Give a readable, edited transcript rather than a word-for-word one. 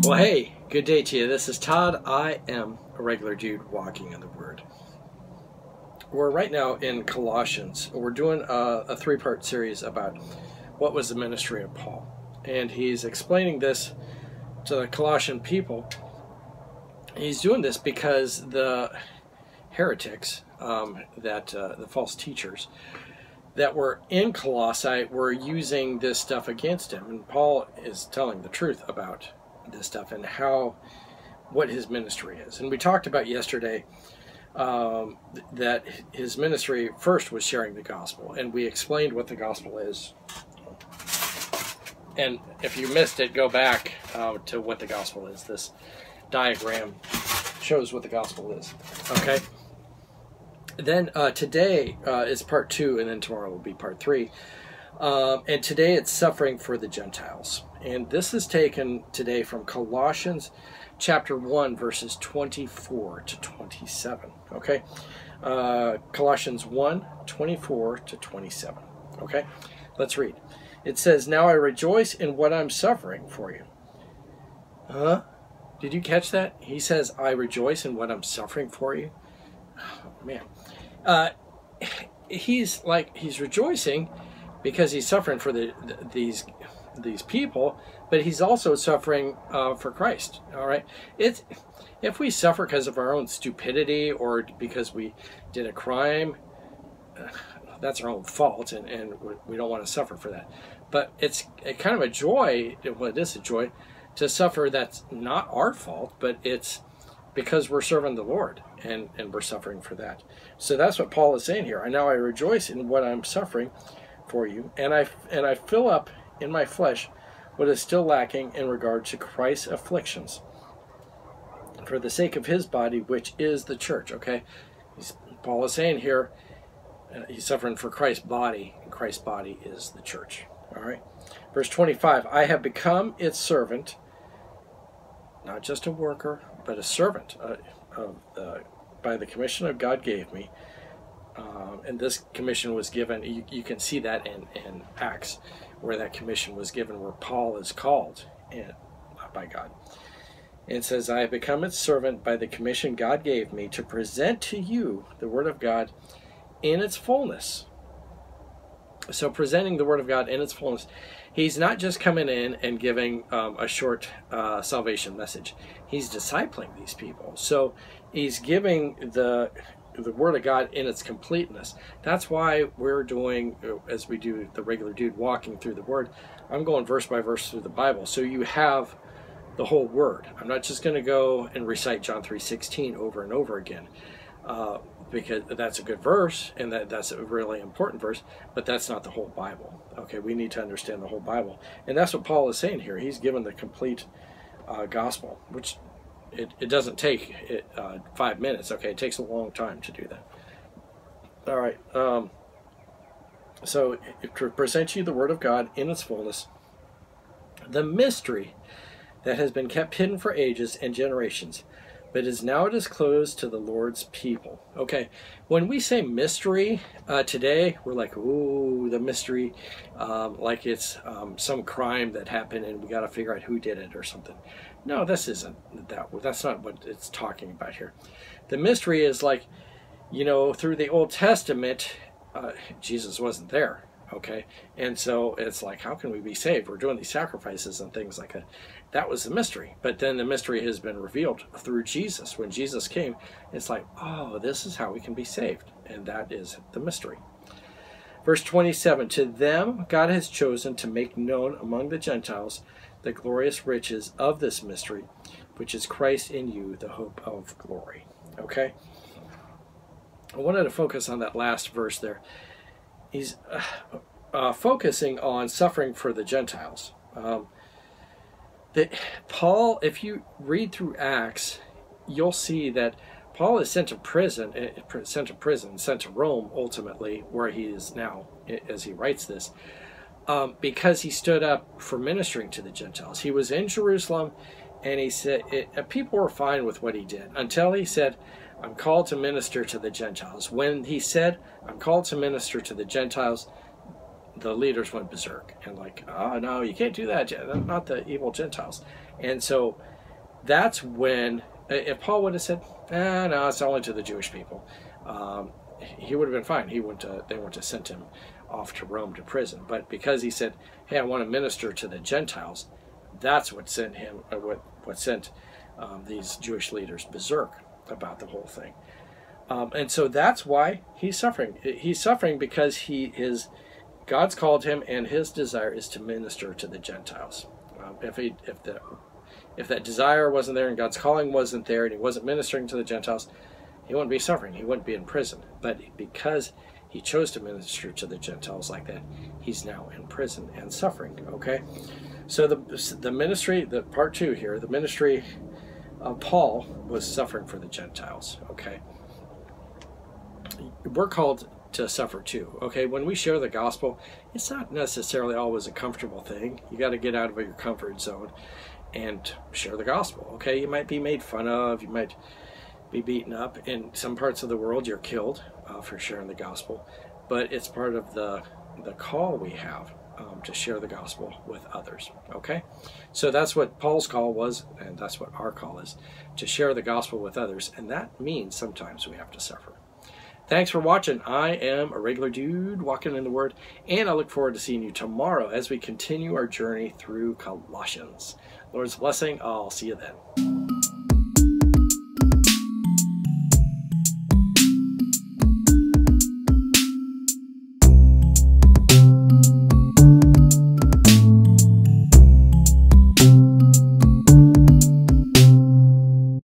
Well, hey, good day to you. This is Todd. I am a regular dude walking in the Word. We're right now in Colossians. We're doing a three-part series about what was the ministry of Paul. And he's explaining this to the Colossian people. He's doing this because the heretics, the false teachers that were in Colossae were using this stuff against him. And Paul is telling the truth about this stuff and what his ministry is. And we talked about yesterday that his ministry first was sharing the gospel, and we explained what the gospel is. And if you missed it, go back to what the gospel is. This diagram shows what the gospel is. Okay. Then today is part 2, and then tomorrow will be part 3. And today it's suffering for the Gentiles. And this is taken today from Colossians chapter 1, verses 24 to 27. Okay? Colossians 1, 24 to 27. Okay? Let's read. It says, "Now I rejoice in what I'm suffering for you." Huh? Did you catch that? He says, I rejoice in what I'm suffering for you. Oh, man. He's rejoicing because he's suffering for these people, but he's also suffering for Christ. All right. If we suffer because of our own stupidity or because we did a crime, that's our own fault, and we don't want to suffer for that. But it's kind of a joy. Well, it is a joy to suffer that's not our fault, but it's because we're serving the Lord, and we're suffering for that. So that's what Paul is saying here. Now I rejoice in what I'm suffering for you, and I fill up in my flesh what is still lacking in regard to Christ's afflictions for the sake of his body, which is the church. Okay, Paul is saying here he's suffering for Christ's body, and Christ's body is the church. All right, verse 25, I have become its servant, not just a worker, but a servant by the commission that God gave me. And this commission was given, you can see that in Acts, where that commission was given, where Paul is called by God. It says, I have become its servant by the commission God gave me to present to you the Word of God in its fullness. So presenting the Word of God in its fullness, he's not just coming in and giving a short salvation message. He's discipling these people. So he's giving the Word of God in its completeness. That's why we're doing, as we do the regular dude walking through the Word, I'm going verse by verse through the Bible. So you have the whole Word. I'm not just going to go and recite John 3:16 over and over again. Because that's a good verse, and that's a really important verse, but that's not the whole Bible. Okay, we need to understand the whole Bible. And that's what Paul is saying here. He's given the complete gospel, which it doesn't take 5 minutes. Okay, it takes a long time to do that. All right, so to present you the Word of God in its fullness, the mystery that has been kept hidden for ages and generations, but is now disclosed to the Lord's people. Okay, when we say mystery today, we're like, ooh, the mystery, like it's some crime that happened and we got to figure out who did it or something. No, this isn't that. That's not what it's talking about here. The mystery is like, through the Old Testament, Jesus wasn't there. Okay, and so it's like, how can we be saved? We're doing these sacrifices and things like that. That was the mystery. But then the mystery has been revealed through Jesus. When Jesus came, it's like, oh, this is how we can be saved. And that is the mystery. Verse 27, to them God has chosen to make known among the Gentiles the glorious riches of this mystery, which is Christ in you, the hope of glory. Okay? I wanted to focus on that last verse there. He's focusing on suffering for the Gentiles. Paul, if you read through Acts, you'll see that Paul is sent to prison, sent to Rome, ultimately, where he is now, as he writes this, because he stood up for ministering to the Gentiles. He was in Jerusalem, and he said people were fine with what he did until he said, I'm called to minister to the Gentiles. When he said, I'm called to minister to the Gentiles, the leaders went berserk and like, oh no, you can't do that, not the evil Gentiles. And so that's when, if Paul would have said, no, it's only to the Jewish people, he would have been fine. They wouldn't have sent him off to Rome to prison. But because he said, hey, I want to minister to the Gentiles, that's what sent him, what sent these Jewish leaders berserk about the whole thing. And so that's why he's suffering. He's suffering because God's called him, and his desire is to minister to the Gentiles. If that desire wasn't there and God's calling wasn't there and he wasn't ministering to the Gentiles, he wouldn't be suffering. He wouldn't be in prison. But because he chose to minister to the Gentiles like that, he's now in prison and suffering. Okay? So the ministry, the part 2 here, the ministry of Paul was suffering for the Gentiles. Okay? We're called to suffer too. Okay? When we share the gospel, it's not necessarily always a comfortable thing. You got to get out of your comfort zone and share the gospel. Okay? You might be made fun of. You might be beaten up. In some parts of the world, you're killed for sharing the gospel. But it's part of the call we have to share the gospel with others. Okay? So that's what Paul's call was, and that's what our call is, to share the gospel with others. And that means sometimes we have to suffer. Thanks for watching. I am a regular dude walking in the Word, and I look forward to seeing you tomorrow as we continue our journey through Colossians. Lord's blessing. I'll see you then.